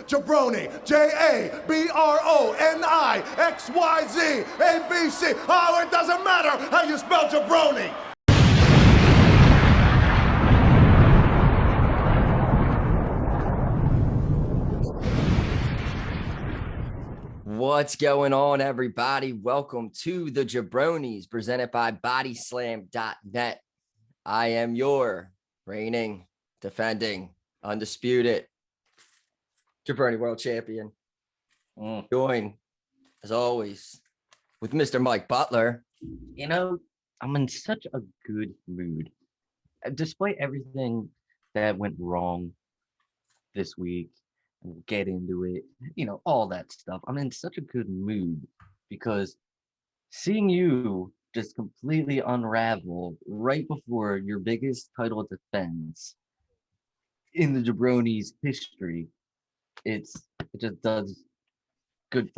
jaBROni, JABRONIXYZ, ABC. Oh, it doesn't matter how you spell jaBROni. What's going on, everybody? Welcome to the jaBROnis, presented by BODYSLAM.net. I am your reigning, defending, undisputed jaBROni world champion. Joined, as always, with Mr. Mike Butler. You know, I'm in such a good mood. Despite everything that went wrong this week, we'll get into it, all that stuff. I'm in such a good mood because seeing you just completely unravel right before your biggest title defense in the jaBROni's history, it just does good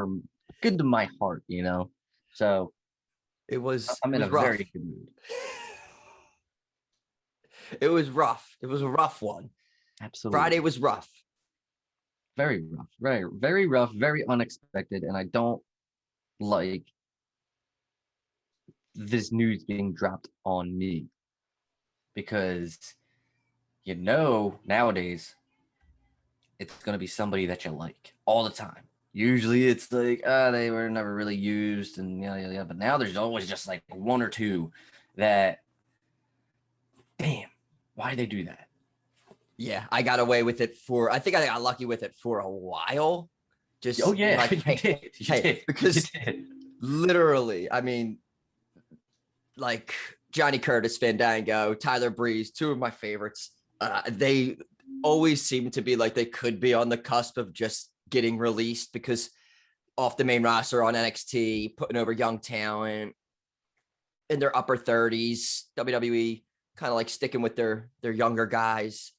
to my heart, So I'm in a very good mood. It was rough. It was a rough one. Absolutely. Friday was rough. Very rough, very rough, very unexpected, and I don't like this news being dropped on me because nowadays it's going to be somebody that you like all the time. Usually it's like they were never really used and yeah, but now there's always just like one or two that, damn, why did they do that? Yeah, I got away with it I think I got lucky with it for a while. Just you did. Because literally, I mean, like Johnny Curtis, Fandango, Tyler Breeze, two of my favorites. They always seem to be like they could be on the cusp of just getting released because off the main roster on NXT, putting over young talent in their upper 30s, WWE kind of like sticking with their younger guys.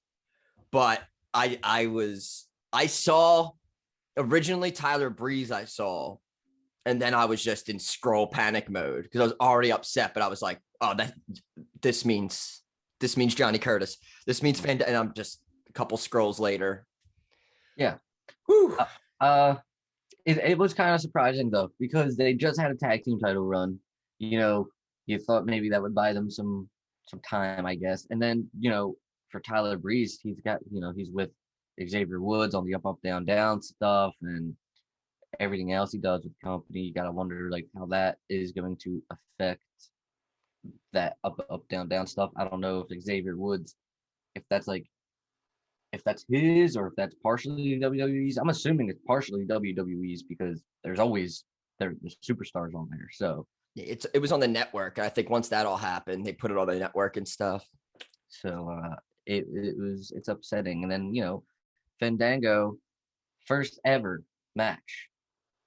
But I saw originally Tyler Breeze, and then I was just in scroll panic mode because I was already upset, but I was like, oh, this means Johnny Curtis. This means and I'm just a couple scrolls later. Yeah. It was kind of surprising though, because they just had a tag team title run. You thought maybe that would buy them some time, I guess. And then, for Tyler Breeze, he's got, he's with Xavier Woods on the up, down, down stuff and everything else he does with the company. You got to wonder like how that is going to affect that up, down, down stuff. I don't know if Xavier Woods, if that's his or if that's partially WWE's. I'm assuming it's partially WWE's because there's superstars on there. So it was on the network. I think once that all happened, they put it on the network and stuff. So it's upsetting. And then, Fandango, first ever match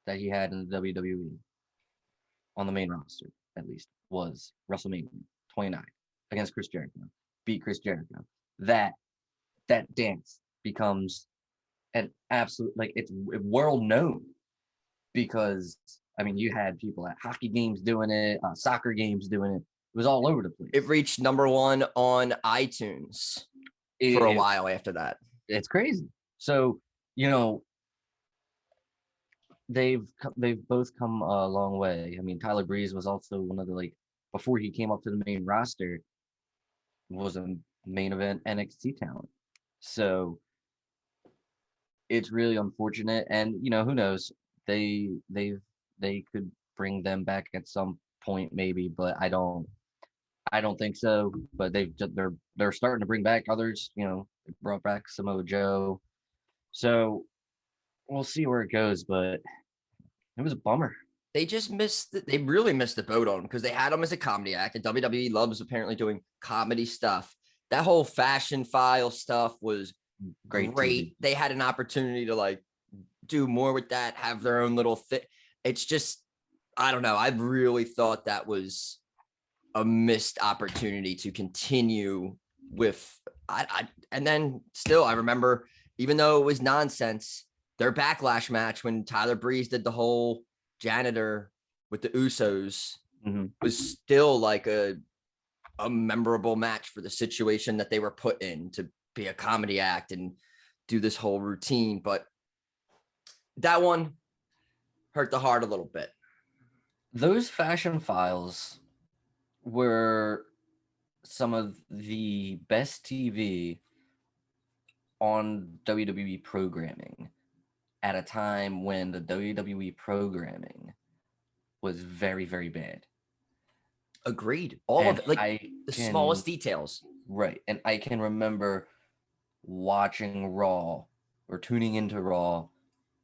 that he had in the WWE on the main roster, at least, was WrestleMania 29 against Chris Jericho. Beat Chris Jericho. That dance becomes an absolute, like, it's world known because, I mean, you had people at hockey games doing it, soccer games doing it. It was all over the place. It reached #1 on iTunes for a while after that. It's crazy. So, they've both come a long way. I mean, Tyler Breeze was also one of the, before he came up to the main roster, was a main event NXT talent. So it's really unfortunate. And, who knows? They could bring them back at some point maybe, but I don't think so. But they're starting to bring back others. They brought back Samoa Joe, so we'll see where it goes. But it was a bummer. They really missed the boat on him because they had him as a comedy act, and WWE loves apparently doing comedy stuff. That whole Fashion File stuff was great. They had an opportunity to do more with that, have their own little thing. It's just, I don't know. I really thought that was a missed opportunity to continue with. And then still, I remember, even though it was nonsense, their Backlash match when Tyler Breeze did the whole janitor with the Usos was still like a memorable match for the situation that they were put in to be a comedy act and do this whole routine. But that one hurt the heart a little bit. Those fashion files were some of the best TV on WWE programming at a time when the WWE programming was very, very bad. Agreed. All of it, like the smallest details. Right. And I can remember watching Raw or tuning into Raw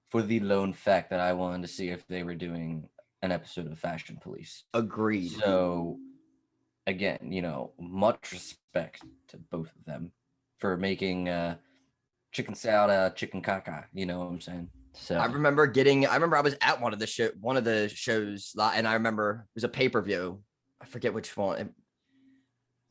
for the lone fact that I wanted to see if they were doing an episode of Fashion Police. Agreed. So again, you know, much respect to both of them for making chicken salad, chicken caca, you know what I'm saying? So I remember I was at one of the shows, and I remember it was a pay-per-view. I forget which one. It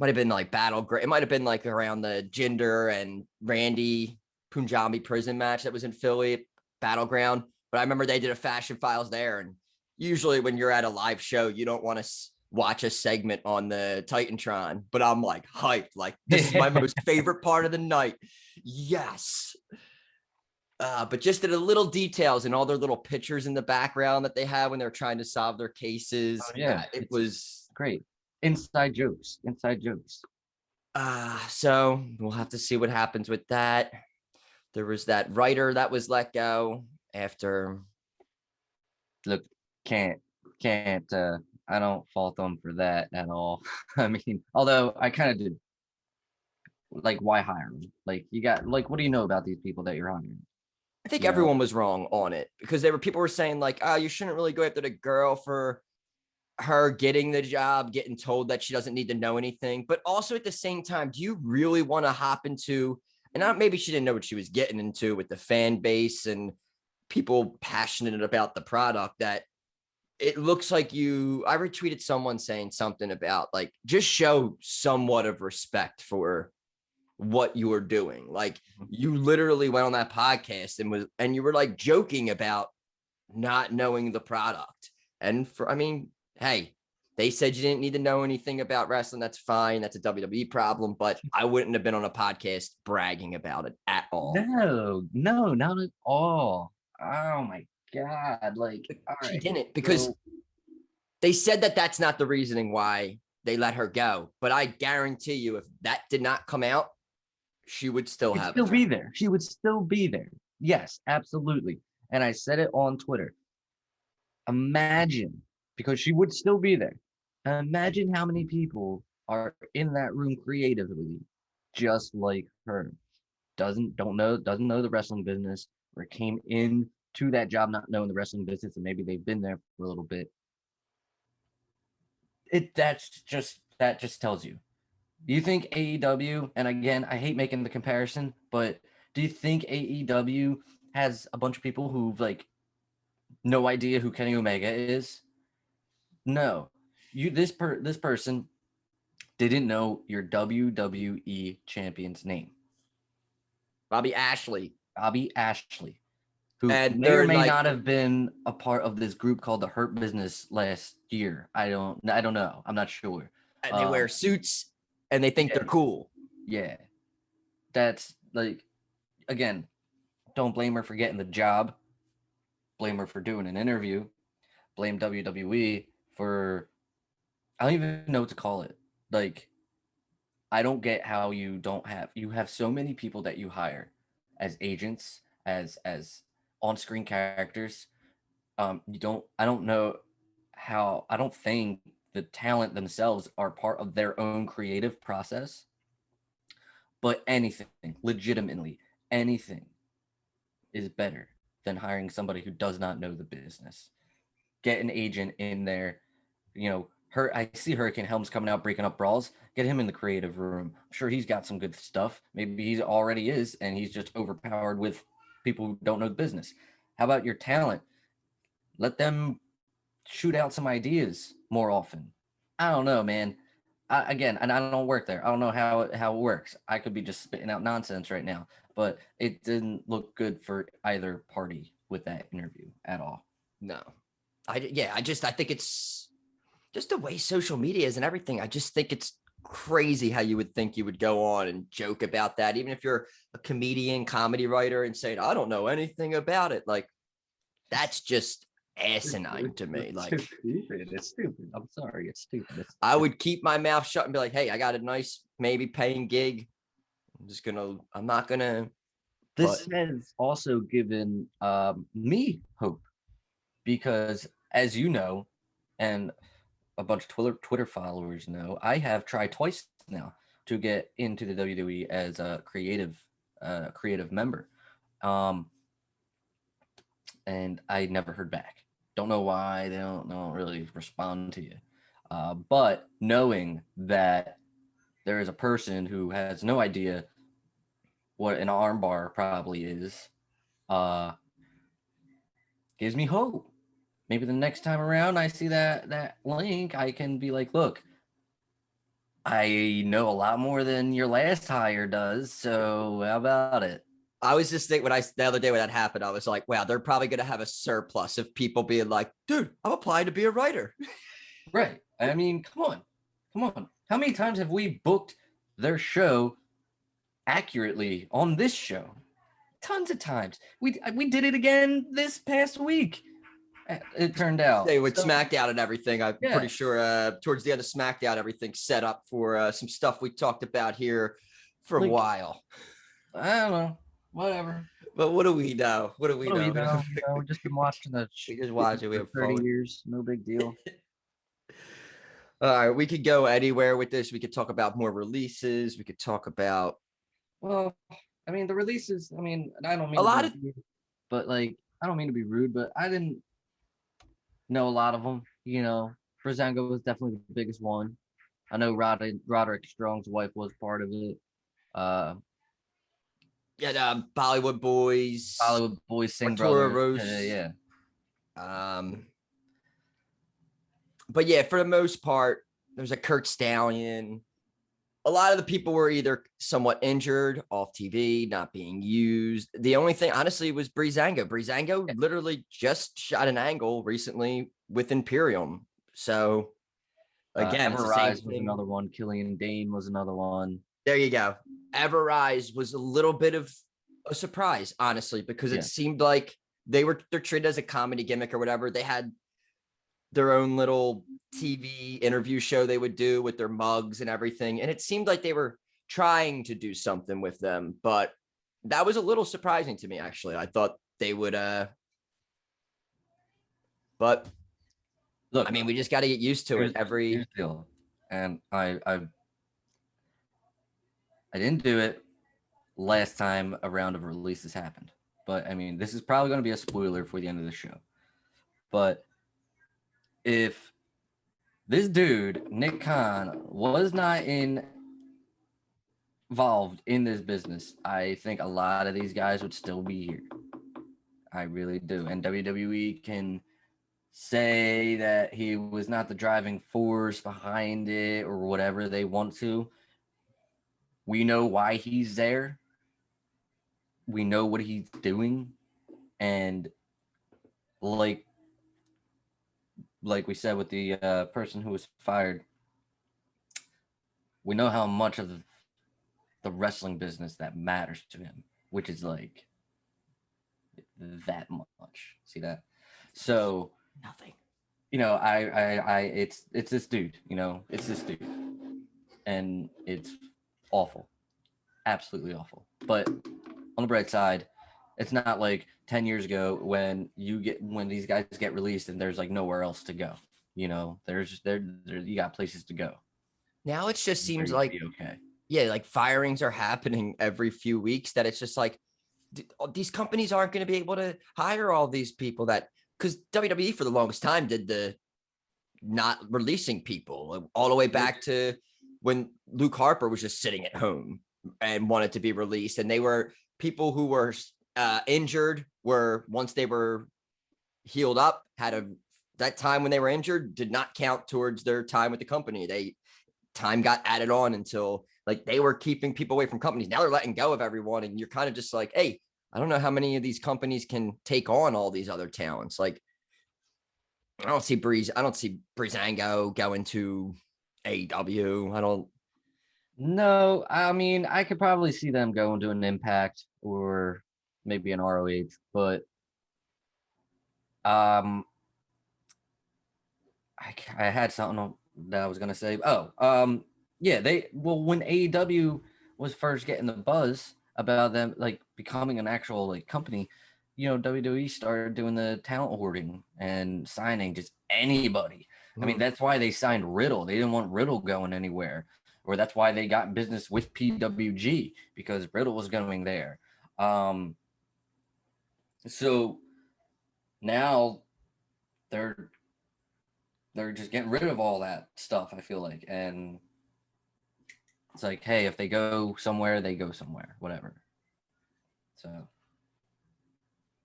might have been like it might have been like around the Jinder and Randy Punjabi prison match that was in Philly, Battleground. But I remember they did a Fashion Files there. And usually when you're at a live show, you don't want to watch a segment on the Titantron, but I'm like hyped. Like, this is my most favorite part of the night. Yes. But just the little details and all their little pictures in the background that they have when they're trying to solve their cases. Oh, yeah, it was great. Inside jokes. So we'll have to see what happens with that. There was that writer that was let go after. Look, can't I don't fault them for that at all. I mean, although I kind of did. Like, why hire them? Like, you got, like, what do you know about these people that you're hiring? I think everyone was wrong on it, because people were saying like, oh, you shouldn't really go after the girl for her getting the job, getting told that she doesn't need to know anything. But also at the same time, do you really want to hop into, and maybe she didn't know what she was getting into with the fan base and people passionate about the product, that it looks like I retweeted someone saying something about like, just show somewhat of respect for what you were doing. Like, you literally went on that podcast and you were like joking about not knowing the product. And hey, they said you didn't need to know anything about wrestling. That's fine. That's a WWE problem, but I wouldn't have been on a podcast bragging about it at all. No, not at all. Oh my God. Like, she didn't, because they said that that's not the reasoning why they let her go. But I guarantee you, if that did not come out, she would still be there. She would still be there. Yes, absolutely. And I said it on Twitter. Imagine, because she would still be there. Imagine how many people are in that room creatively, just like her. Doesn't know the wrestling business, or came in to that job not knowing the wrestling business, and maybe they've been there for a little bit. That just tells you. Do you think AEW, and again, I hate making the comparison, but do you think AEW has a bunch of people who've like no idea who Kenny Omega is? No. This person didn't know your WWE champion's name. Bobby Ashley. Who may or may not have been a part of this group called the Hurt Business last year. I don't know. I'm not sure. And they wear suits and they think they're cool. Yeah. That's like, again, don't blame her for getting the job. Blame her for doing an interview. Blame WWE for, I don't even know what to call it. Like, I don't get how you have so many people that you hire as agents, as on-screen characters. I don't think the talent themselves are part of their own creative process. But legitimately anything is better than hiring somebody who does not know the business. Get an agent in there, I see Hurricane Helms coming out, breaking up brawls. Get him in the creative room. I'm sure he's got some good stuff. Maybe he already is, and he's just overpowered with people who don't know the business. How about your talent? Let them shoot out some ideas more often. I don't know, man. I don't work there. I don't know how it works. I could be just spitting out nonsense right now, but it didn't look good for either party with that interview at all. No. I think it's just the way social media is and everything. I just think it's crazy how you would think you would go on and joke about that, even if you're a comedy writer and saying, I don't know anything about it. Like, That's just asinine to me. It's Like, stupid. It's stupid. I'm sorry. It's stupid. I would keep my mouth shut and be like, hey, I got a nice, maybe paying gig. I'm not gonna. This has also given me hope because, as you know, and a bunch of Twitter followers know, I have tried twice now to get into the WWE as a creative member, and I never heard back. Don't know why they don't really respond to you, but knowing that there is a person who has no idea what an armbar probably is, gives me hope. Maybe the next time around I see that link, I can be like, look, I know a lot more than your last hire does, so how about it? I was just thinking the other day when that happened, I was like, wow, they're probably gonna have a surplus of people being like, dude, I'm applying to be a writer. Right. I mean, come on. How many times have we booked their show accurately on this show? Tons of times. We did it again this past week. It turned out. They would SmackDown and everything. I'm Yeah. pretty sure towards the end of SmackDown, everything's set up for some stuff we talked about here for a while. I don't know. Whatever. But what do we know? What do we know? We've just been watching that We just watch it. We have 30 fun. years. No big deal. All right, we could go anywhere with this. We could talk about more releases. We could talk about. Well, I mean, the releases. I mean, I don't mean but like, I don't mean to be rude, but I didn't know a lot of them. You know, Brizango was definitely the biggest one. I know Roderick Strong's wife was part of it. Yeah, Bollywood Boys. Sing Arturo Brothers. Rose. Yeah. But yeah, for the most part, there's a Kurt Stallion. A lot of the people were either somewhat injured, off TV, not being used. The only thing, honestly, was Breezango. Breezango literally just shot an angle recently with Imperium. So, again, Everrise was another one. Killian Dane was another one. There you go. Everrise was a little bit of a surprise, honestly, because it seemed like they're treated as a comedy gimmick or whatever. They had their own little TV interview show they would do with their mugs and everything. And it seemed like they were trying to do something with them, but that was a little surprising to me, actually. I thought they would, but look, I mean, we just got to get used to it every deal. And I didn't do it last time a round of releases happened, but I mean, this is probably going to be a spoiler for the end of the show, but if this dude, Nick Khan, was not involved in this business, I think a lot of these guys would still be here. I really do. And WWE can say that he was not the driving force behind it or whatever they want to. We know why he's there. We know what he's doing. And like we said with the person who was fired, we know how much of the wrestling business that matters to him, which is like that much. See that? So nothing. You know, it's this dude. You know, it's this dude, and it's awful, absolutely awful. But on the bright side, it's not like 10 years ago when these guys get released and there's like nowhere else to go. You know, you got places to go. Now it just seems like okay. Yeah, like firings are happening every few weeks that it's just like these companies aren't going to be able to hire all these people because WWE for the longest time did the not releasing people all the way back to when Luke Harper was just sitting at home and wanted to be released. And they were people who were injured once they were healed up, that time when they were injured did not count towards their time with the company. Time got added on until like they were keeping people away from companies. Now they're letting go of everyone. And you're kind of just like, hey, I don't know how many of these companies can take on all these other talents. Like I don't see Breezango going to AEW. No, I mean, I could probably see them going to an Impact or maybe an ROH, but Um, I had something that I was gonna say. Yeah, when AEW was first getting the buzz about them like becoming an actual like company, WWE started doing the talent hoarding and signing just anybody. I mean, that's why they signed Riddle. They didn't want Riddle going anywhere, or that's why they got in business with PWG because Riddle was going there. So now they're just getting rid of all that stuff, I feel like. And it's like, hey, if they go somewhere, they go somewhere, whatever. So,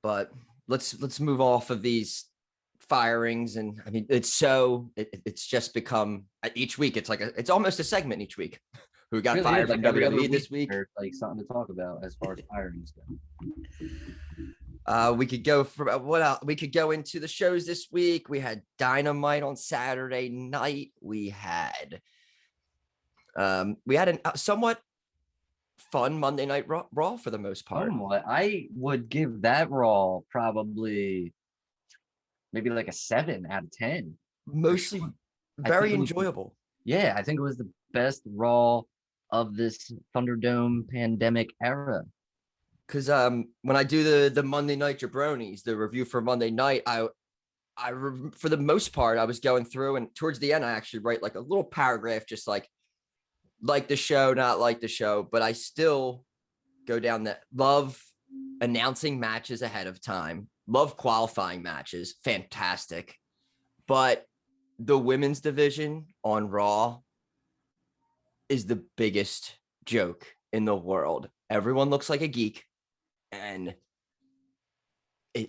but let's move off of these firings. And I mean, it's just become each week. It's like it's almost a segment each week. Who got really fired like from every other WWE this week? There's like something to talk about as far as firings go. We could go for what else? We could go into the shows this week. We had Dynamite on Saturday night. We had a somewhat fun Monday Night Raw for the most part. Somewhat. I would give that Raw probably maybe like a 7 out of 10. Mostly very enjoyable. Yeah, I think it was the best Raw of this Thunderdome pandemic era. Because when I do the Monday Night jaBROnis, the review for Monday night, for the most part, I was going through, and towards the end, I actually write like a little paragraph, just like the show, not like the show, but I still go down that love announcing matches ahead of time, love qualifying matches, fantastic. But the women's division on Raw is the biggest joke in the world. Everyone looks like a geek. And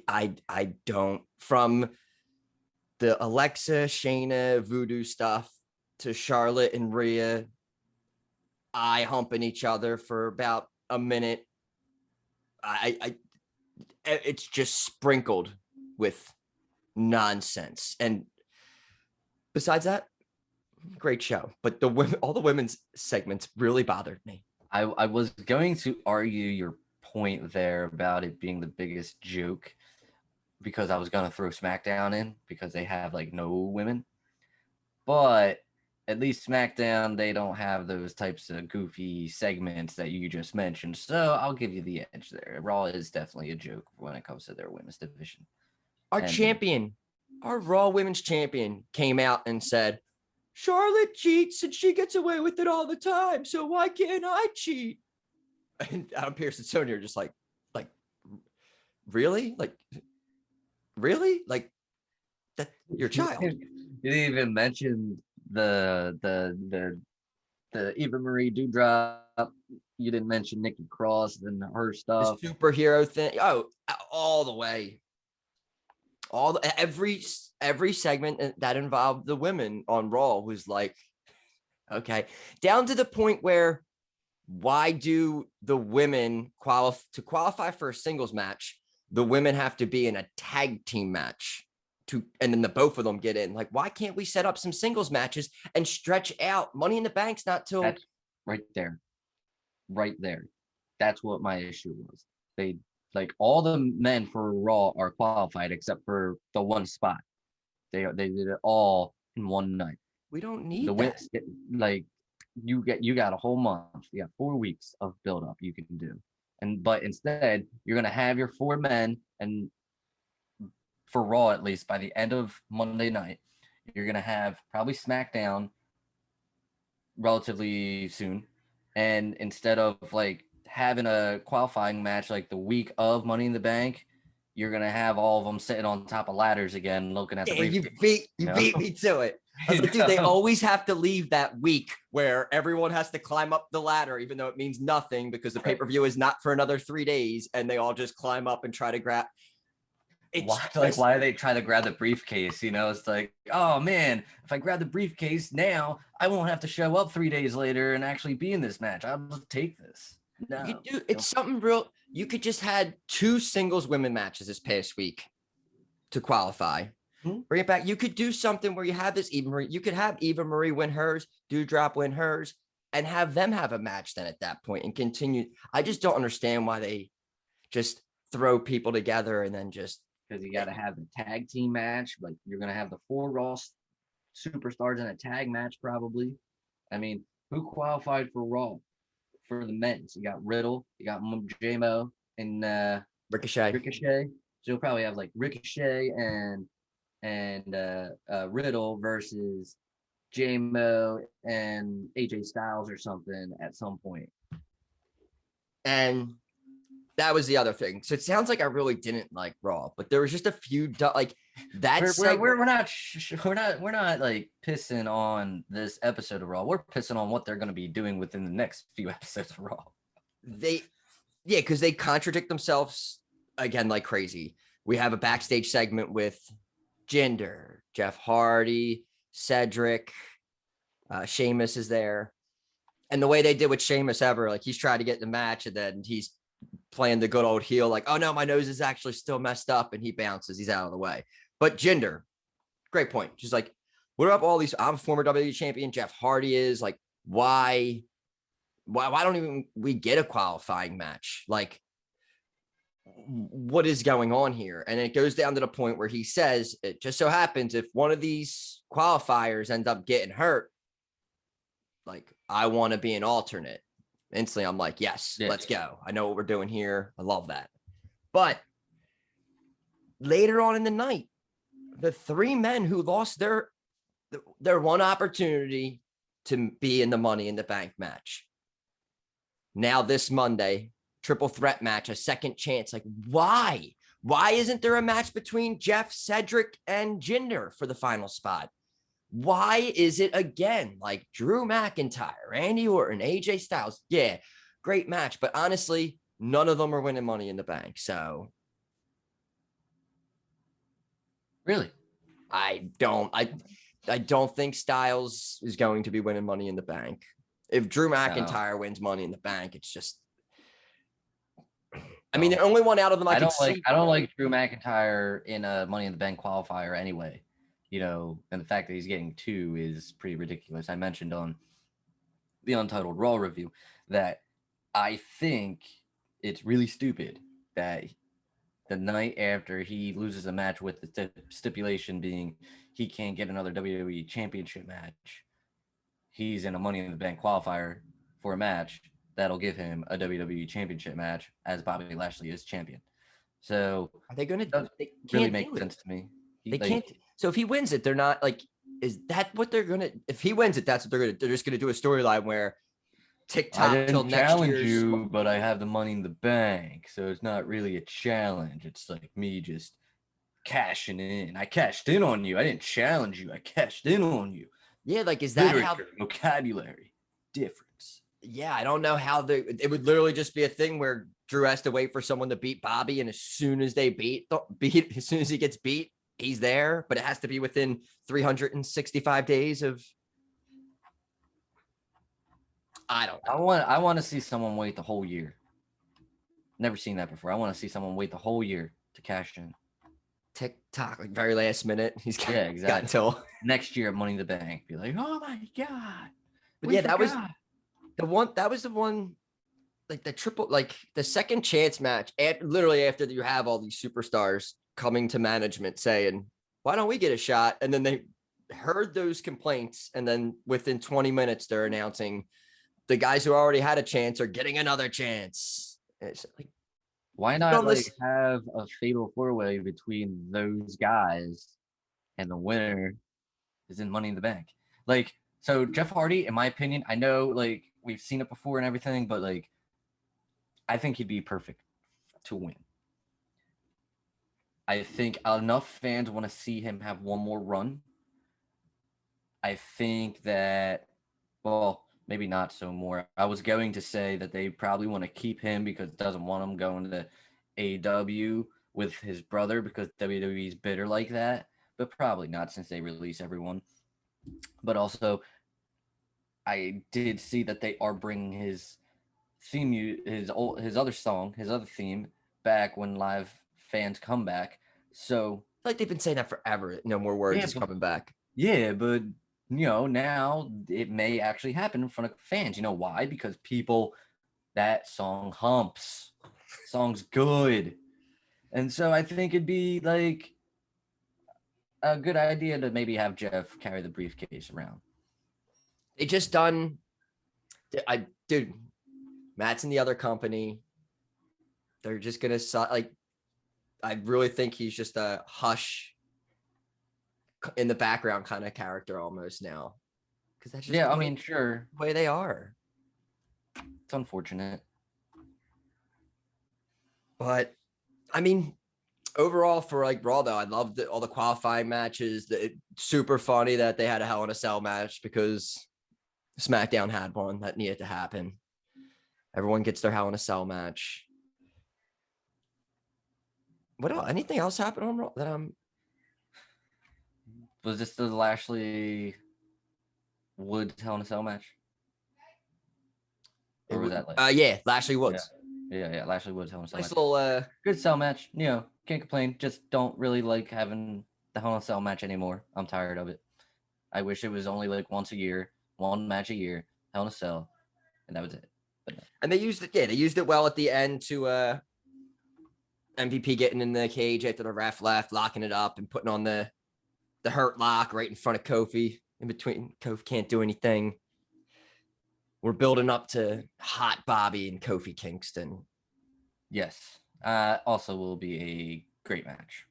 I don't, from the Alexa, Shayna, Voodoo stuff to Charlotte and Rhea, eye humping each other for about a minute. It's just sprinkled with nonsense. And besides that, great show. But all the women's segments really bothered me. I was going to argue your point there about it being the biggest joke because I was going to throw SmackDown in because they have like no women. But at least SmackDown, they don't have those types of goofy segments that you just mentioned. So I'll give you the edge there. Raw is definitely a joke when it comes to their women's division. Our Raw Women's Champion came out and said, Charlotte cheats and she gets away with it all the time. So why can't I cheat? And Adam Pearce and Sonya are just like, really? Really? Like that your child. You didn't even mention the Eva Marie Doudrop. You didn't mention Nikki Cross and her stuff. The superhero thing. Oh, all the way. Every segment that involved the women on Raw was like, okay, down to the point where why do the women qualify for a singles match? The women have to be in a tag team match and then both of them get in. Like, why can't we set up some singles matches and stretch out? Money in the Bank's not till That's right there. That's what my issue was. They like all the men for Raw are qualified except for the one spot. They did it all in one night. We don't need that. Like you got a whole month. You got 4 weeks of build up you can do. But instead, you're gonna have your 4 men, and for Raw at least by the end of Monday night, you're gonna have probably SmackDown relatively soon. And instead of like having a qualifying match like the week of Money in the Bank, you're gonna have all of them sitting on top of ladders again, looking at the briefcase. You beat me to it. I was like, dude, they always have to leave that week where everyone has to climb up the ladder, even though it means nothing because the pay-per-view is not for another 3 days, and they all just climb up and try to grab. Why do they try to grab the briefcase? It's like, oh man, if I grab the briefcase now, I won't have to show up 3 days later and actually be in this match. I'll just take this. No, it's something real. You could just had 2 singles women matches this past week to qualify. Bring it back. You could do something where you have this Eva Marie. You could have Eva Marie win hers, Doudrop win hers, and have them have a match then at that point and continue. I just don't understand why they just throw people together and then just because you got to have the tag team match. Like you're gonna have the 4 Raw superstars in a tag match probably. I mean, who qualified for Raw for the men's? You got Riddle, you got JMO, and Ricochet. Ricochet. So you'll probably have like Ricochet and Riddle versus JMO and AJ Styles or something at some point. And that was the other thing. So it sounds like I really didn't like Raw, but there was just a few like that. We're not like pissing on this episode of Raw. We're pissing on what they're going to be doing within the next few episodes of Raw. Because they contradict themselves again like crazy. We have a backstage segment with Jinder, Jeff Hardy, Cedric, Sheamus is there. And the way they did with Sheamus ever, like he's trying to get the match and then he's playing the good old heel, like, oh no, my nose is actually still messed up, and he bounces, he's out of the way. But Jinder, great point. She's like, what are up all these? I'm a former WWE champion. Jeff Hardy is like, why don't even we get a qualifying match? Like, what is going on here? And it goes down to the point where he says, it just so happens if one of these qualifiers ends up getting hurt, like, I want to be an alternate. Instantly, I'm like, yes, let's go. I know what we're doing here. I love that. But later on in the night, the 3 men who lost their one opportunity to be in the Money in the Bank match. Now this Monday, triple threat match, a second chance. Like, why? Why isn't there a match between Jeff, Cedric, and Jinder for the final spot? Why is it again like Drew McIntyre, Randy Orton, AJ Styles? Yeah, great match. But honestly, none of them are winning Money in the Bank. So really, I don't think Styles is going to be winning Money in the Bank. If Drew McIntyre wins Money in the Bank, it's just, I mean, the only one out of them I don't like Drew McIntyre in a Money in the Bank qualifier anyway. You know, and the fact that he's getting 2 is pretty ridiculous. I mentioned on the Untitled Raw review that I think it's really stupid that the night after he loses a match with the stipulation being he can't get another WWE championship match, he's in a Money in the Bank qualifier for a match that'll give him a WWE championship match as Bobby Lashley is champion. So are they going to? They can't really make sense to me. They can't. So if he wins it, they're not like, is that what they're going to, if he wins it, that's what they're just going to do a storyline where TikTok till next year. You, but I have the Money in the Bank. So it's not really a challenge. It's like me just cashing in. I cashed in on you. I didn't challenge you. I cashed in on you. Yeah. Like, is that how vocabulary difference? Yeah. I don't know how it would literally just be a thing where Drew has to wait for someone to beat Bobby. And as soon as they as soon as he gets beat, he's there, but it has to be within 365 days of. I don't know. I want to see someone wait the whole year. Never seen that before. I want to see someone wait the whole year to cash in. TikTok, like very last minute. He's got, exactly. Got until next year at Money in the Bank. Be like, oh my God. But yeah, that was the one, like the triple, like the second chance match. Literally after you have all these superstars coming to management saying, why don't we get a shot? And then they heard those complaints. And then within 20 minutes, they're announcing the guys who already had a chance are getting another chance. And it's like, why not have a fatal 4-way between those guys and the winner is in Money in the Bank? Like, so Jeff Hardy, in my opinion, I know like we've seen it before and everything, but like, I think he'd be perfect to win. I think enough fans want to see him have one more run. I think that, well, maybe not so more. I was going to say that they probably want to keep him because it doesn't want him going to AEW with his brother because WWE's bitter like that, but probably not since they release everyone. But also, I did see that they are bringing his theme, his other song, his other theme back when live fans come back. So like they've been saying that forever. No More Words is coming back. Yeah, but you know, now it may actually happen in front of fans. You know why? Because that song humps. Song's good. And so I think it'd be like a good idea to maybe have Jeff carry the briefcase around. They just done. Dude, Matt's in the other company. They're just gonna like. I really think he's just a hush in the background kind of character almost now, because that's just Yeah, I mean, sure, the way they are. it's unfortunate, but I mean, overall for like Raw though, I loved all the qualifying matches. It's super funny that they had a Hell in a Cell match because SmackDown had one that needed to happen. Everyone gets their Hell in a Cell match. What else? Anything else happen on Raw that I'm? Was this the Lashley Woods Hell in a Cell match? Or was that like? Yeah, Lashley Woods. Yeah, Lashley Woods Hell in a Cell Nice match. little Good cell match. You know, can't complain. Just don't really like having the Hell in a Cell match anymore. I'm tired of it. I wish it was only like once a year, one match a year, Hell in a Cell, and that was it. But no. And they used it. Yeah, they used it well at the end to MVP getting in the cage after the ref left, locking it up and putting on the hurt lock right in front of Kofi. In between, Kofi can't do anything. We're building up to hot Bobby and Kofi Kingston. Yes. Also will be a great match.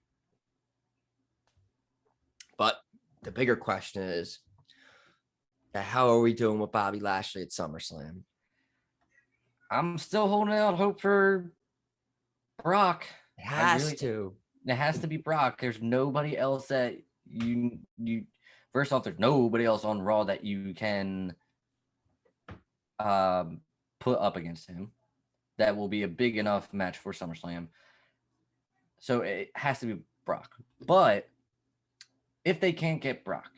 But the bigger question is, how are we doing with Bobby Lashley at SummerSlam? I'm still holding out hope for Brock. It has to. It has to be Brock. There's nobody else that you first off, there's nobody else on Raw that you can put up against him. That will be a big enough match for SummerSlam. So it has to be Brock. But if they can't get Brock,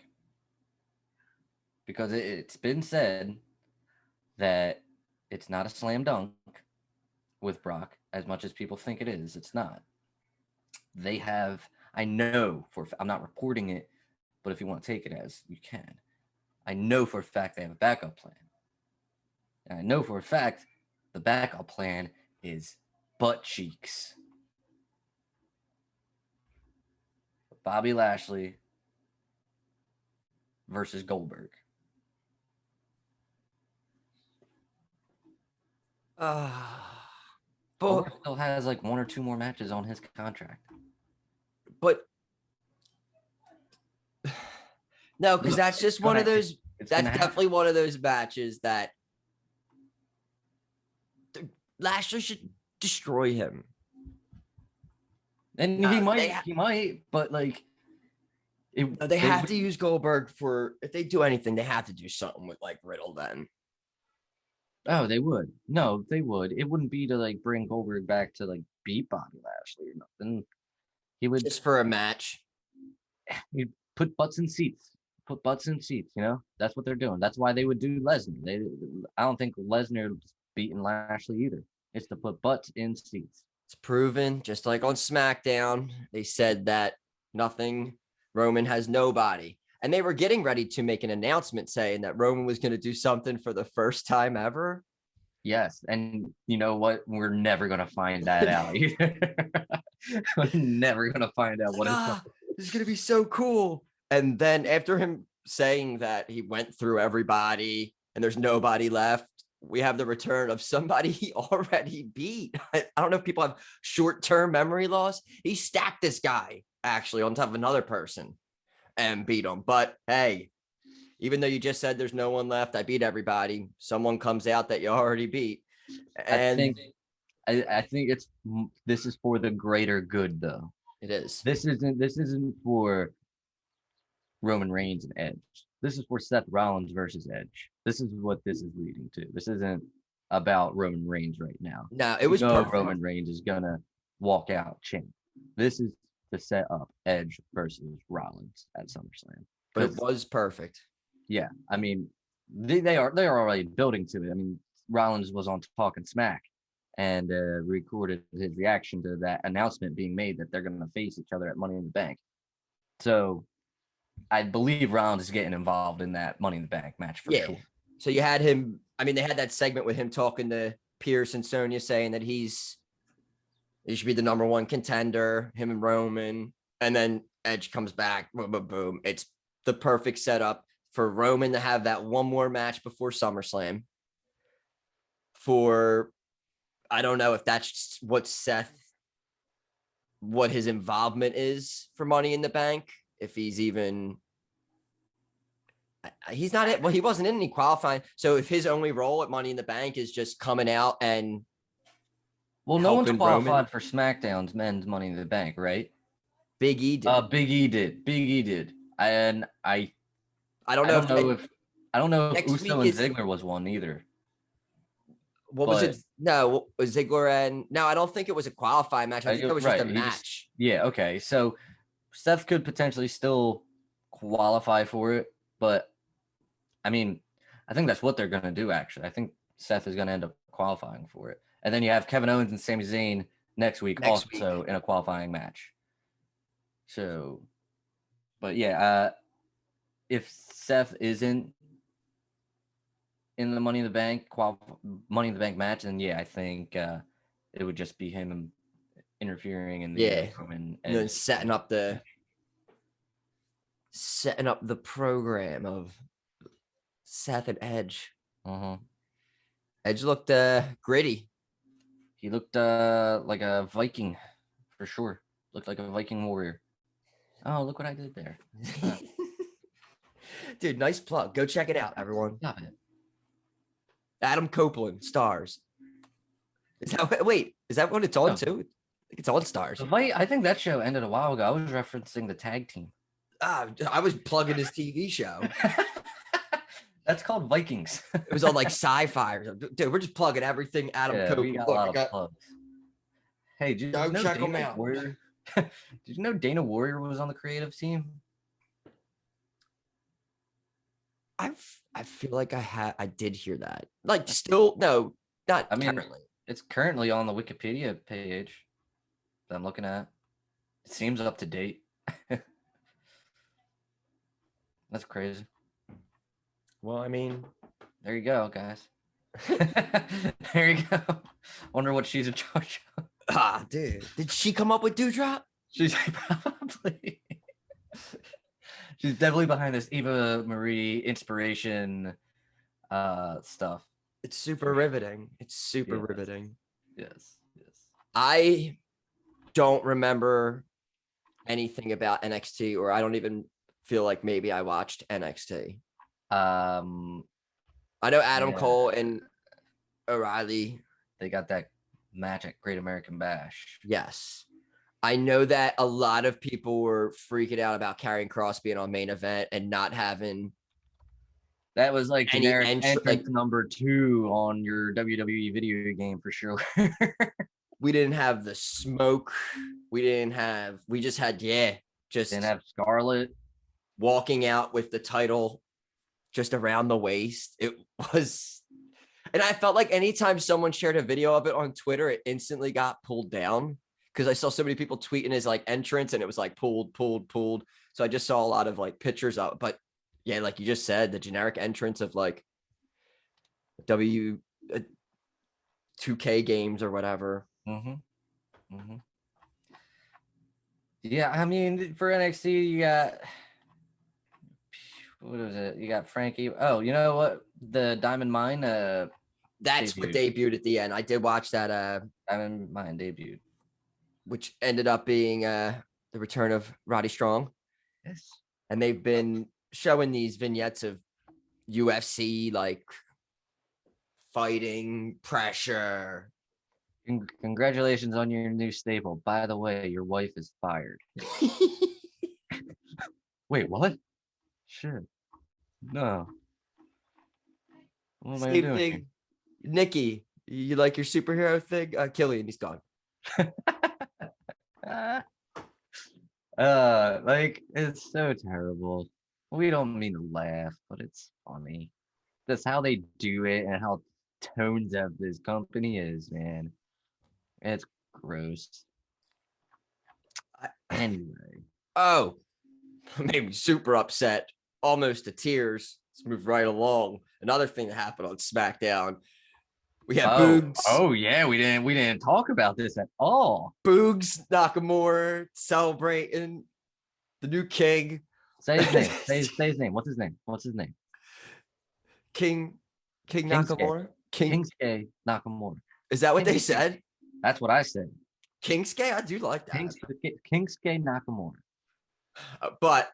because it's been said that it's not a slam dunk with Brock as much as people think it is. It's not. They have, I know I'm not reporting it, but if you want to take it as, you can. I know for a fact they have a backup plan. And I know for a fact the backup plan is butt cheeks. Bobby Lashley versus Goldberg. Goldberg still has like one or two more matches on his contract. But no, because that's just one of those. That's definitely one of those matches that Lashley should destroy him. And he might, but like they have to use Goldberg for, if they do anything, they have to do something with like Riddle then. Oh, they would. No, they would. It wouldn't be to like bring Goldberg back to like beat Bobby Lashley or nothing. He would just for a match. He'd put butts in seats. Put butts in seats, you know? That's what they're doing. That's why they would do Lesnar. I don't think Lesnar beating Lashley either. It's to put butts in seats. It's proven, just like on SmackDown, they said that Roman has nobody. And they were getting ready to make an announcement saying that Roman was going to do something for the first time ever. Yes. And you know what? We're never going to find that out either. We're never going to find out what this is going to be so cool. And then after him saying that he went through everybody and there's nobody left, we have the return of somebody he already beat. I don't know if people have short-term memory loss. He stacked this guy actually on top of another person and beat him. But hey, even though you just said there's no one left, I beat everybody. Someone comes out that you already beat. And I think this is for the greater good though. It is. This isn't for Roman Reigns and Edge. This is for Seth Rollins versus Edge. This is what this is leading to. This isn't about Roman Reigns right now. No, it was perfect. Roman Reigns is gonna walk out champ. This is to set up Edge versus Rollins at SummerSlam. But it was perfect. Yeah, I mean, they are already building to it. I mean, Rollins was on Talking Smack and recorded his reaction to that announcement being made that they're gonna face each other at Money in the Bank. So I believe Rollins is getting involved in that Money in the Bank match for sure. So you had him, I mean, they had that segment with him talking to Pierce and Sonya saying that he's He should be the #1 contender, him and Roman. And then Edge comes back. Boom, boom, boom. It's the perfect setup for Roman to have that one more match before SummerSlam. I don't know if that's what his involvement is for Money in the Bank. If he's not it. Well, he wasn't in any qualifying. So if his only role at Money in the Bank is just coming out and no one's helping qualified Roman. for SmackDown's men's Money in the Bank, right? Big E did. Big E did. And I don't know if next Uso week and Ziggler was one either. What was it? No, was Ziggler and no, I don't think it was a qualifying match. I think it was just a match. Yeah, okay. So Seth could potentially still qualify for it, but I mean, I think that's what they're gonna do, actually. I think Seth is gonna end up qualifying for it. And then you have Kevin Owens and Sami Zayn next week in a qualifying match. So, but yeah, if Seth isn't in the Money in the Bank match, then yeah, I think it would just be him interfering in the and then setting up the program of Seth and Edge. Edge looked gritty. He looked like a Viking for sure. Looked like a Viking warrior. Oh, look what I did there. Dude, nice plug. Go check it out, everyone. Stop it. Adam Copeland, Stars. Is that what it's on too? I think it's on Stars. I think that show ended a while ago. I was referencing the tag team. I was plugging his TV show. That's called Vikings. It was on like Sci-Fi or something. Dude, we're just plugging everything Adam Copeland. We got a lot of plugs. Hey, did you know check them out. Did you know Dana Warrior was on the creative team? I feel like I did hear that. Like still, no, not currently. It's currently on the Wikipedia page that I'm looking at. It seems up to date. That's crazy. Well, I mean, there you go, guys. There you go. Wonder what she's in charge of. Dude. Did she come up with Dewdrop? She's probably. She's definitely behind this Eva Marie inspiration stuff. It's super riveting. It's super riveting. Yes. I don't remember anything about NXT, or I don't even feel like maybe I watched NXT. I know Adam Cole and O'Reilly. They got that match at Great American Bash. Yes. I know that a lot of people were freaking out about Karrion Kross being on main event and not having. That was like generic entrance number 2 on your WWE video game for sure. We didn't have the smoke. We didn't have Scarlett walking out with the title just around the waist. It was, and I felt like anytime someone shared a video of it on Twitter, it instantly got pulled down because I saw so many people tweeting his like entrance and it was like pulled. So I just saw a lot of like pictures of, but yeah, like you just said, the generic entrance of like 2K games or whatever. Yeah, I mean, for NXT, you got, what was it? You got Frankie. Oh, you know what? The Diamond Mine. That's what debuted at the end. I did watch that. Diamond Mine debuted, which ended up being the return of Roddy Strong. Yes, and they've been showing these vignettes of UFC like fighting pressure. Congratulations on your new staple. By the way, your wife is fired. Wait, what? Shit. No. What am I doing thing. Here? Nikki, you like your superhero thing? Killian, he's gone. Like, it's so terrible. We don't mean to laugh, but it's funny. That's how they do it and how tones up this company is, man. It's gross. Anyway. Oh, made me super upset. Almost to tears. Let's move right along. Another thing that happened on SmackDown. We had Oh yeah, we didn't talk about this at all. Boogs Nakamura celebrating the new king. Say his name. Say his name. What's his name? What's his name? King Kingsuke. Nakamura. Kingsuke Nakamura. Is that what they Kingsuke. said? That's what I said. Kingsuke? I do like that. Kingsuke Nakamura. But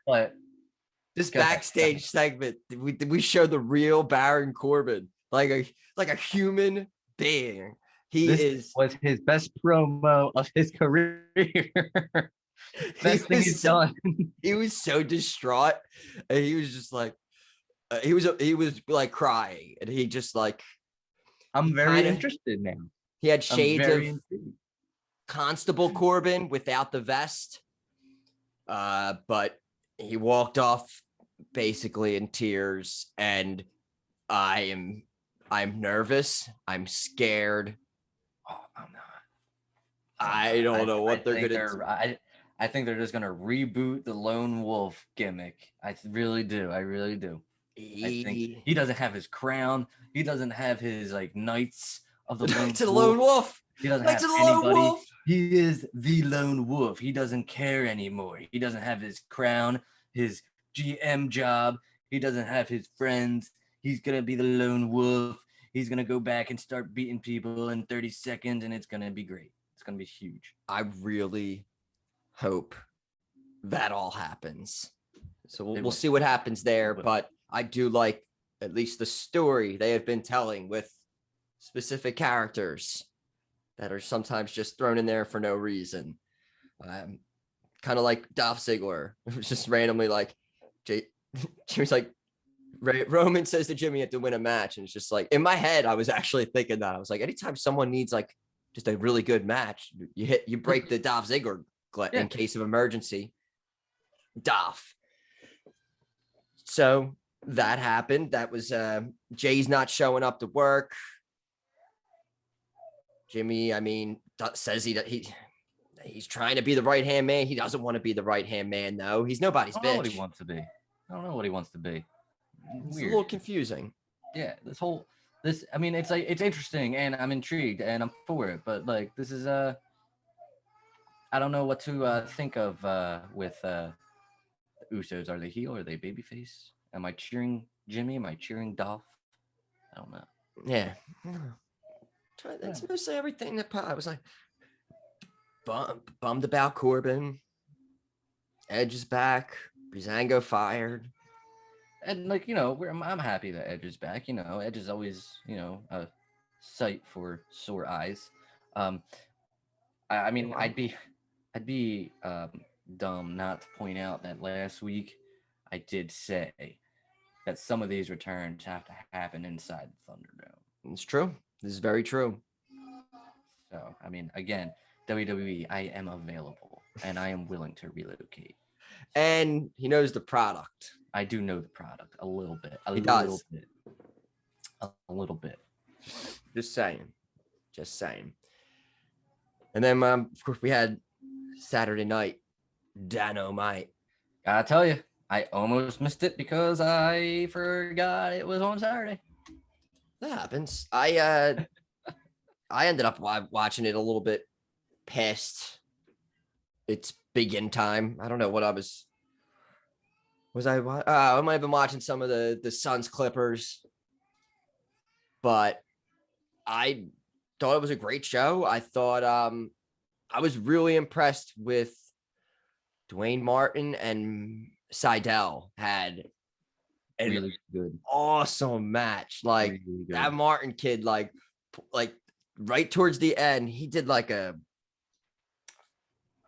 this Go ahead. backstage segment, we show the real Baron Corbin, like a human being. This was his best promo of his career. Best thing he's done. He was so distraught, and he was just like, he was like crying, and he just like. I'm very interested now. He had shades of Constable Corbin without the vest, but he walked off basically in tears, and I'm nervous. I'm scared. Oh, I'm not. I don't know what they're gonna do. I think they're just gonna reboot the Lone Wolf gimmick. I really do. I really do. I think he doesn't have his crown. He doesn't have his like Knights of the Lone Wolf. He doesn't have anybody. He is the Lone Wolf. He doesn't care anymore. He doesn't have his crown, his GM job. He doesn't have his friends. He's gonna be the Lone Wolf. He's gonna go back and start beating people in 30 seconds, and it's gonna be great. It's gonna be huge. I really hope that all happens. So we'll see what happens there. But I do like at least the story they have been telling with specific characters that are sometimes just thrown in there for no reason. Kind of like Dolph Ziggler. It was just randomly like, Jimmy's like, Roman says to Jimmy you have to win a match. And it's just like, in my head, I was actually thinking that. I was like, anytime someone needs like just a really good match, you break the Dolph Ziggler in case of emergency. Dolph. So that happened. That was Jay's not showing up to work. Jimmy, I mean, says he's trying to be the right-hand man. He doesn't want to be the right-hand man, though. He's nobody's bitch. I don't know what he wants to be. I don't know what he wants to be. It's a little confusing. Yeah, I mean, it's like, it's interesting, and I'm intrigued, and I'm for it, but like, this is I don't know what to think of with the Usos. Are they heel? Are they babyface? Am I cheering Jimmy? Am I cheering Dolph? I don't know. Yeah. That's mostly everything that I was like bummed about Corbin. Edge is back. Breezango fired. And like, you know, I'm happy that Edge is back. You know, Edge is always, you know, a sight for sore eyes. I mean, I'd be dumb not to point out that last week I did say that some of these returns have to happen inside the Thunderdome. It's true. This is very true. So, I mean, again, WWE, I am available and I am willing to relocate. And he knows the product. I do know the product a little bit. A little bit. Just saying. And then, of course, we had Saturday night. Dynamite. Gotta tell you, I almost missed it because I forgot it was on Saturday. That happens. I ended up watching it a little bit past its begin time. I don't know what I was. I might have been watching some of the Suns Clippers, but I thought it was a great show. I thought I was really impressed with Dwayne Martin and Seidel had a really good, awesome match. Like really that Martin kid, like right towards the end, he did like a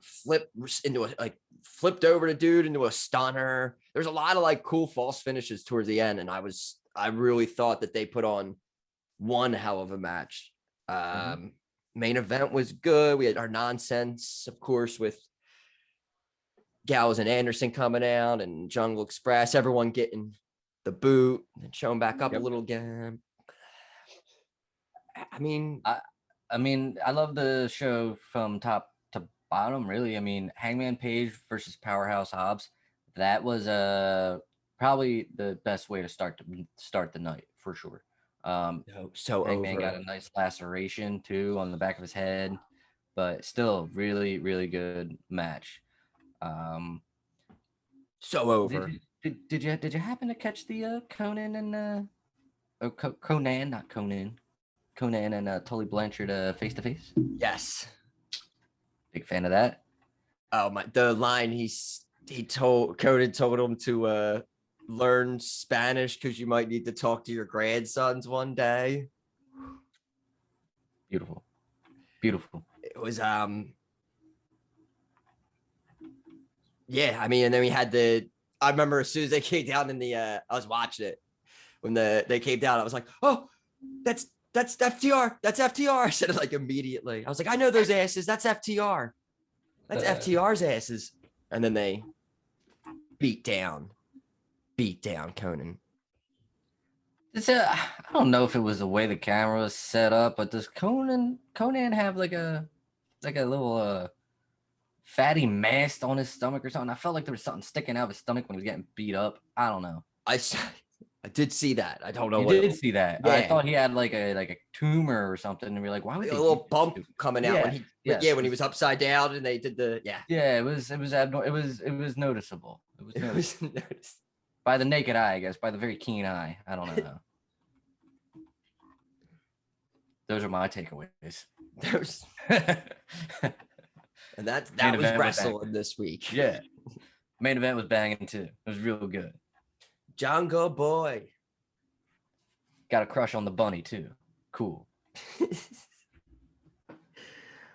flipped over the dude into a stunner. There's a lot of like cool false finishes towards the end, and I really thought that they put on one hell of a match. Main event was good. We had our nonsense, of course, with Gallows and Anderson coming out and Jungle Express, everyone getting the boot and showing back up a little again. I mean, I love the show from top to bottom, really. I mean, Hangman Page versus Powerhouse Hobbs, that was probably the best way to start the night for sure. So Hangman got over. a nice laceration too on the back of his head, but still really, really good match. So Did over. you did you happen to catch the Conan and Conan, not Conan, Conan and Tully Blanchard face to face? Yes. Big fan of that. Oh my! The line he told Conan told him to learn Spanish because you might need to talk to your grandsons one day. Beautiful, beautiful. It was yeah. I mean, and then we had the. I remember as soon as they came down in the I was watching it when they came down. I was like, oh, that's FTR. That's FTR. I said it like immediately. I was like, I know those asses. That's FTR. That's FTR's asses. And then they beat down Conan. I don't know if it was the way the camera was set up, but does Conan have like a little fatty mass on his stomach or something? I felt like there was something sticking out of his stomach when he was getting beat up. I don't know. I did see that. I don't know You what. did see that. Yeah, I thought he had like a tumor or something, and we're like, why would a they little do bump this? coming out when he when he was upside down and they did the Yeah, it was abnormal. It was noticeable. It was noticeable. noticed. By the naked eye, I guess, by the very keen eye. I don't know. Those are my takeaways. There's and that Main was event was wrestling this week. Yeah. Main event was banging too. It was real good. Jungle Boy. Got a crush on the bunny too. Cool.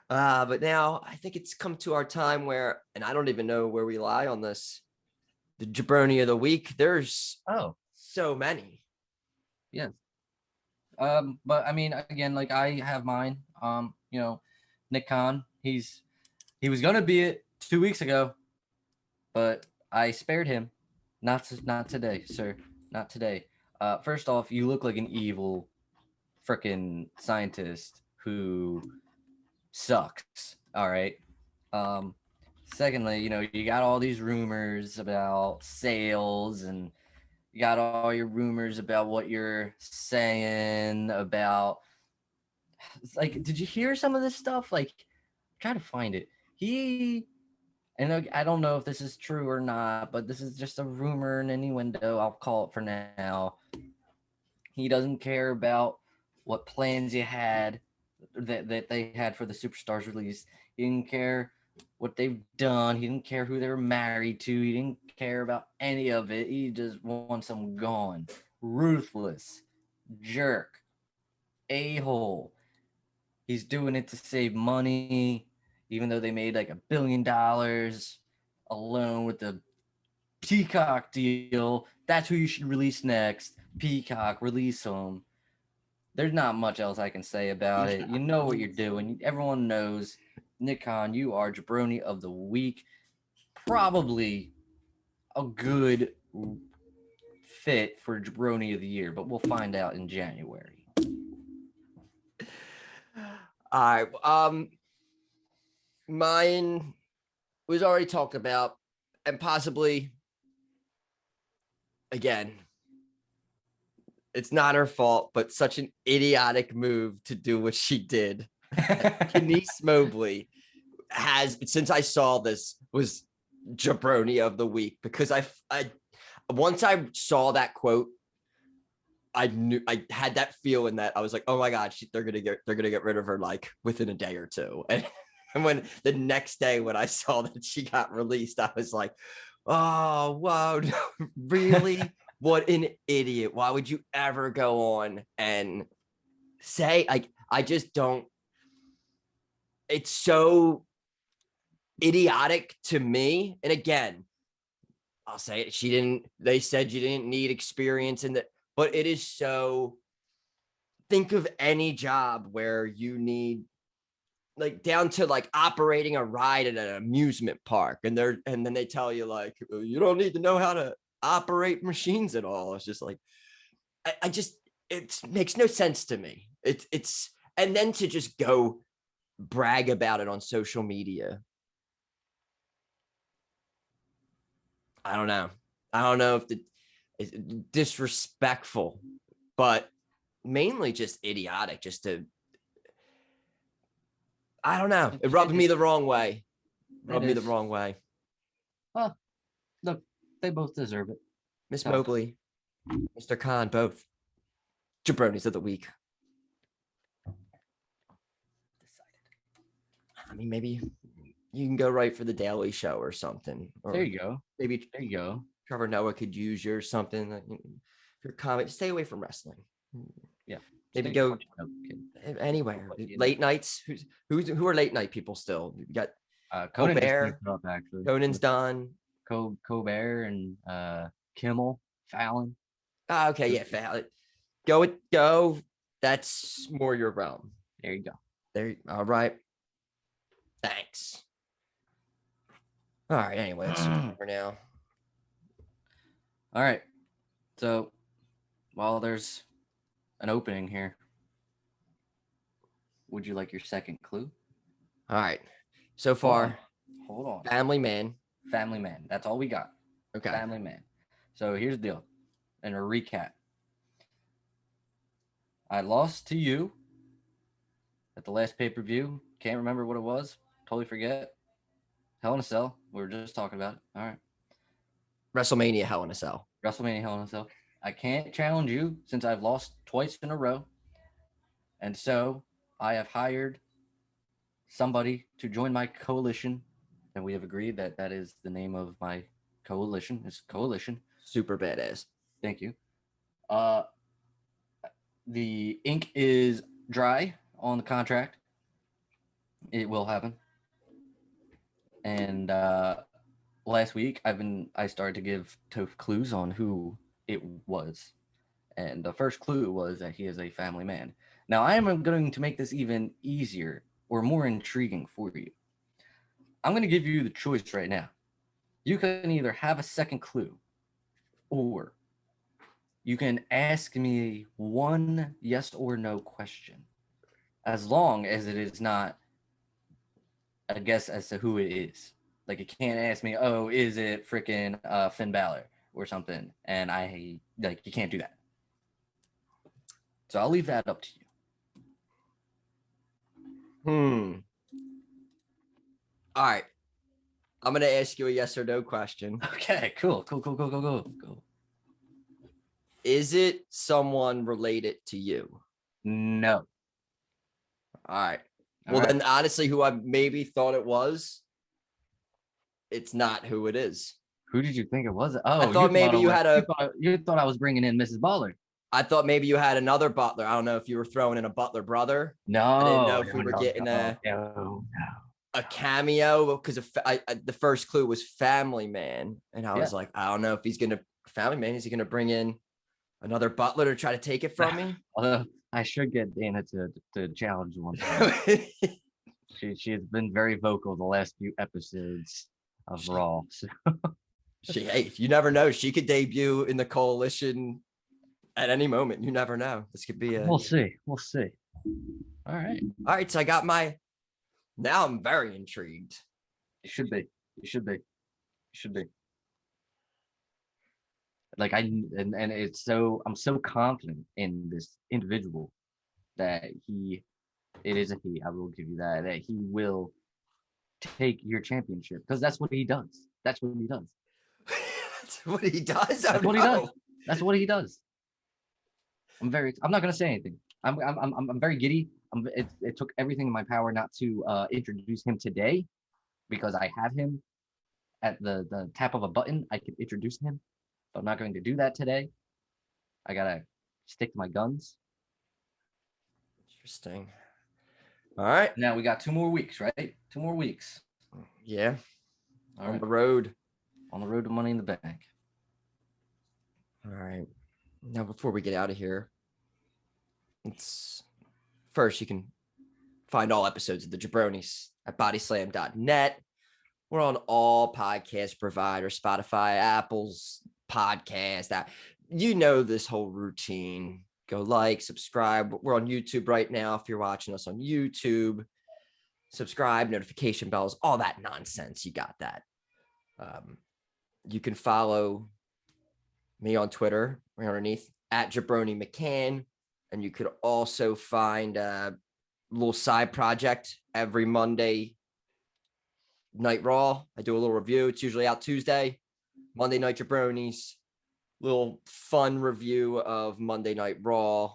But now I think it's come to our time where, and I don't even know where we lie on this. The jaBROni of the week. There's so many. Yes. But I mean, again, like I have mine. You know, Nick Khan. He was gonna be it 2 weeks ago, but I spared him. Not today, sir. Not today. First off, you look like an evil freaking scientist who sucks. All right. Secondly, you know, you got all these rumors about sales, and you got all your rumors about what you're saying about, like, did you hear some of this stuff? Like, try to find it. And I don't know if this is true or not, but this is just a rumor and innuendo. I'll call it for now. He doesn't care about what plans you had that they had for the Superstars release. He didn't care what they've done. He didn't care who they were married to. He didn't care about any of it. He just wants them gone. Ruthless, jerk, a-hole. He's doing it to save money, even though they made like $1 billion alone with the Peacock deal. That's who you should release next. Peacock, release them. There's not much else I can say about it. You know what you're doing. Everyone knows. Nick Khan, you are jaBROni of the week. Probably a good fit for jaBROni of the year, but we'll find out in January. All right. Mine was already talked about, and possibly again, it's not her fault, but such an idiotic move to do what she did. Denise Mobley has, since I saw this, was jaBROni of the week, because I once I saw that quote, I knew, I had that feeling that I was like, oh my God, they're gonna get rid of her like within a day or two. And when the next day when I saw that she got released, I was like, oh wow, no, really? What an idiot. Why would you ever go on and say, like, I just don't, it's so idiotic to me. And again, I'll say it, they said you didn't need experience in that, but it is so, think of any job where you need, like, down to like operating a ride at an amusement park, and then they tell you like, you don't need to know how to operate machines at all. It's just like, I just, it makes no sense to me. It's and then to just go brag about it on social media. I don't know if it's disrespectful, but mainly just idiotic, just to, I don't know. It rubbed me the wrong way. Rubbed me the wrong way. Well, look, they both deserve it. Miss Mobley, Mr. Khan, both jabronis of the week. I mean, maybe you can go right for the Daily Show or something. Or There you go. Maybe There you go. Trevor Noah could use you or something. If you're comic, stay away from wrestling. Yeah. Maybe Stay go kid. anywhere. But, you know. Late nights. Who are late night people still? You got Conan just Colbert. picked it up, actually. Conan's done. Colbert and Kimmel, Fallon. Oh, okay, yeah, Fallon. Go. That's more your realm. There you go. There. All right. Thanks. All right. Anyway, it's over now. All right. So, while there's an opening here, would you like your second clue? All right. So far, hold on. Family man. Family man. That's all we got. Okay. Family man. So here's the deal. And a recap. I lost to you at the last pay-per-view. Can't remember what it was. Totally forget. Hell in a Cell. We were just talking about it. All right. WrestleMania Hell in a Cell. WrestleMania Hell in a Cell. I can't challenge you since I've lost twice in a row. And so I have hired somebody to join my coalition. And we have agreed that that is the name of my coalition. It's Coalition. Super badass. Thank you. The ink is dry on the contract. It will happen. And last week I started to give Toph clues on who it was. And the first clue was that he is a family man. Now I am going to make this even easier or more intriguing for you. I'm going to give you the choice right now. You can either have a second clue or you can ask me one yes or no question, as long as it is not a guess as to who it is. Like, you can't ask me, oh, is it freaking Finn Balor or something? And you can't do that. So I'll leave that up to you. All right. I'm going to ask you a yes or no question. Okay, cool. Is it someone related to you? No. All right. Well, then, honestly, who I maybe thought it was, it's not who it is. Who did you think it was? Oh, I thought maybe you had you thought I was bringing in Mrs. Butler. I thought maybe you had another Butler. I don't know if you were throwing in a Butler brother. No. I didn't know if we were getting a cameo, because the first clue was family man. And I was like, I don't know if he's going to, family man, is he going to bring in another Butler to try to take it from me? Although I should get Dana to challenge one. She has been very vocal the last few episodes of Raw. So. You never know. She could debut in the coalition at any moment. You never know. This could be We'll see. All right. So I got now I'm very intrigued. You should be. Like and it's I'm so confident in this individual that it is a he. I will give you that he will take your championship, because that's what he does. That's what he does. That's what he does. That's what he does. That's what he does. I'm not gonna say anything. I'm very giddy. It took everything in my power not to introduce him today, because I have him at the tap of a button. I can introduce him, but I'm not going to do that today. I gotta stick to my guns. Interesting. All right. Now we got 2 more weeks, right? 2 more weeks. Yeah. On the road. On the road to Money in the Bank. All right. Now, before we get out of here, first you can find all episodes of the jaBROnis at BODYSLAM.net. We're on all podcast providers, Spotify, Apple's podcast. You know this whole routine. Go like, subscribe. We're on YouTube right now. If you're watching us on YouTube, subscribe, notification bells, all that nonsense. You got that. You can follow me on Twitter. We're underneath at jaBROni McCann. And you could also find a little side project every Monday Night Raw. I do a little review. It's usually out Tuesday. Monday Night jaBROnis. Little fun review of Monday Night Raw.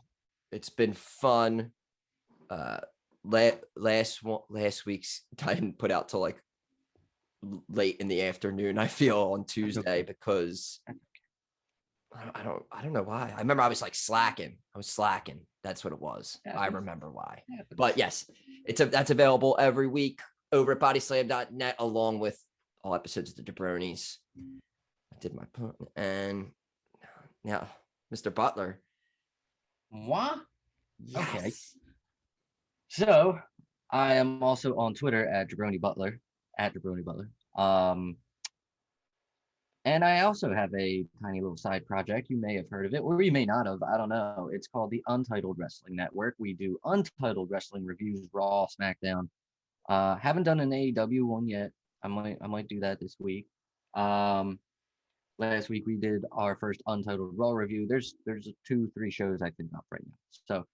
It's been fun. Last week's I didn't put out till like late in the afternoon, I feel, on Tuesday, because I don't know why. I remember I was like slacking. That's what it was. I remember why. But yes, that's available every week over at BODYSLAM.net, along with all episodes of the jaBROnis. I did my point. And now, Mr. Butler. What? Yes. Okay. So I am also on Twitter at jaBROni Butler, at jaBROni Butler. And I also have a tiny little side project. You may have heard of it, or you may not have. I don't know. It's called the Untitled Wrestling Network. We do Untitled Wrestling reviews, Raw, SmackDown. Haven't done an AEW one yet. I might do that this week. Last week we did our first Untitled Raw review. There's 2-3 shows I think up right now. So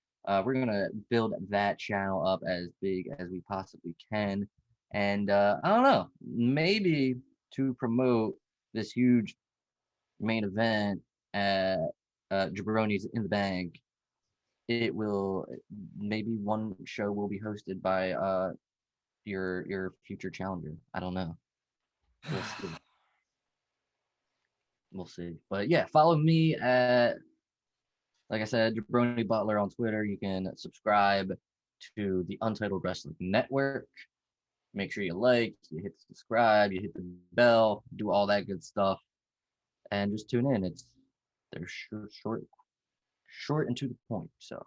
we're gonna build that channel up as big as we possibly can. And I don't know, maybe to promote this huge main event at jaBROni's in the Bank, it will, maybe one show will be hosted by your future challenger. I don't know. We'll see. We'll see. But yeah, follow me at, like I said, jaBROni Butler on Twitter. You can subscribe to the Untitled Wrestling Network. Make sure you you hit subscribe, you hit the bell, do all that good stuff, and just tune in. They're short and to the point. So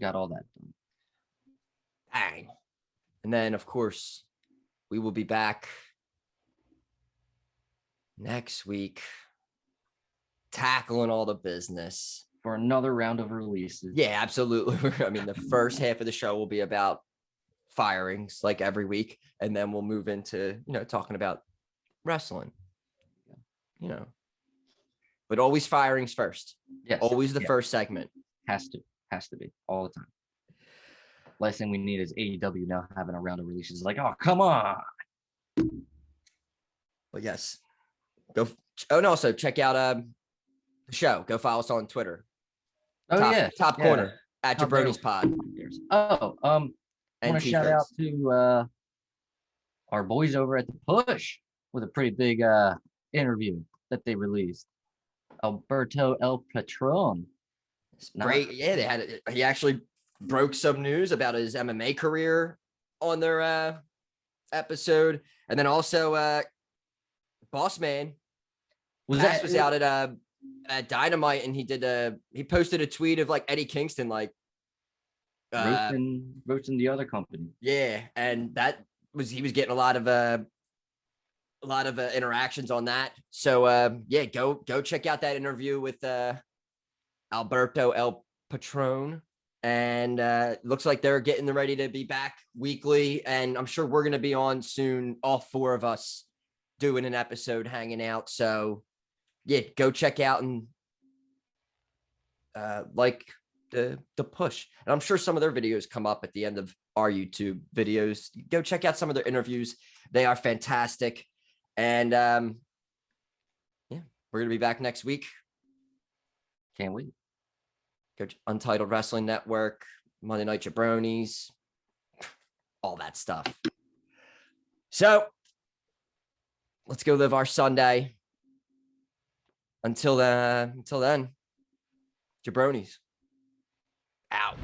got all that done. Bang. And then, of course, we will be back next week tackling all the business for another round of releases. Yeah, absolutely. I mean, the first half of the show will be about firings, like every week, and then we'll move into, talking about wrestling, but always firings first. Yes. Always the first segment. Has to be all the time. Last thing we need is AEW now having a round of releases. Like, oh, come on. But yes, go. Oh, and also check out the show. Go follow us on Twitter. Oh, top corner at jaBROnis Pod. Oh, I want to shout out to our boys over at the Push with a pretty big interview that they released. Alberto El Patron. Great. Yeah, he actually broke some news about his MMA career on their episode. And then also Boss Man was out at Dynamite, and he posted a tweet of like Eddie Kingston roasting the other company. Yeah, and he was getting a lot of interactions on that. So yeah, go check out that interview with Alberto El Patron. And looks like they're getting ready to be back weekly, and I'm sure we're going to be on soon, all four of us doing an episode, hanging out. So yeah, go check out and like the Push. And I'm sure some of their videos come up at the end of our YouTube videos. Go check out some of their interviews. They are fantastic. And yeah, we're going to be back next week. Can't wait. Go to Untitled Wrestling Network, Monday Night jaBROnis, all that stuff. So let's go live our Sunday. Until then, jaBROnis out.